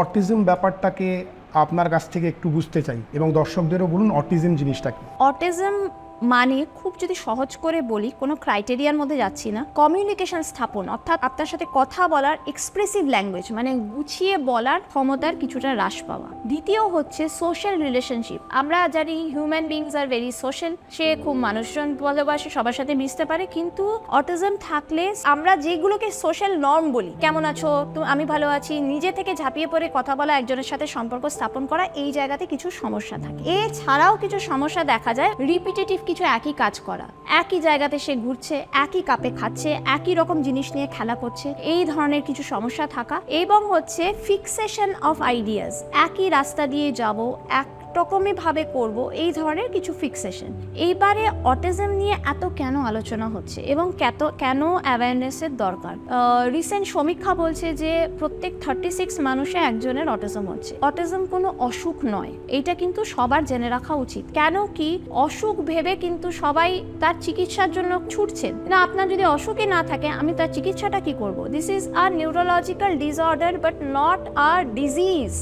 Autism ব্যাপারটাকে আপনার কাছ থেকে একটু বুঝতে চাই এবং দর্শকদেরও বলুন অটিজম জিনিসটা কি। অটিজম মানে খুব যদি সহজ করে বলি, কোনো ক্রাইটেরিয়ার মধ্যে যাচ্ছি না, কমিউনিকেশন স্থাপন, অর্থাৎ আপনার সাথে কথা বলার এক্সপ্রেসিভ ল্যাঙ্গুয়েজ মানে গুছিয়ে বলার ক্ষমতার কিছুটা হ্রাস পাওয়া। দ্বিতীয় হচ্ছে সোশ্যাল রিলেশনশিপ। আমরা জানি human beings are very social, সে খুব মানুষজন ভালোবাসে, সবার সাথে মিশতে পারে, কিন্তু অটিজম থাকলে আমরা যেগুলোকে সোশ্যাল নর্ম বলি, কেমন আছো, আমি ভালো আছি, নিজে থেকে ঝাঁপিয়ে পড়ে কথা বলা, একজনের সাথে সম্পর্ক স্থাপন করা, এই জায়গাতে কিছু সমস্যা থাকে। এছাড়াও কিছু সমস্যা দেখা যায় রিপিটেটিভ কিছু একই কাজ করা, একই জায়গাতে সে ঘুরছে, একই কাপে খাচ্ছে, একই রকম জিনিস নিয়ে খেলা করছে, এই ধরনের কিছু সমস্যা থাকা, এবং হচ্ছে ফিক্সেশন অফ আইডিয়াস, একই রাস্তা দিয়ে যাব, রকমই ভাবে করব, এই ধরনের কিছু ফিক্সেশন। এইবারে অটিজম নিয়ে এত কেন আলোচনা হচ্ছে এবং কেন অ্যাওয়ারনেসের দরকার? রিসেন্ট সমীক্ষা বলছে যে প্রত্যেক 36 মানুষে একজনের অটিজম হচ্ছে। অটিজম কোনো অসুখ নয়, এইটা কিন্তু সবার জেনে রাখা উচিত। কেন কি অসুখ ভেবে কিন্তু সবাই তার চিকিৎসার জন্য ছুটছেন না। আপনার যদি অসুখই না থাকে, আমি তার চিকিৎসাটা কি করব? This is a neurological disorder but not a disease.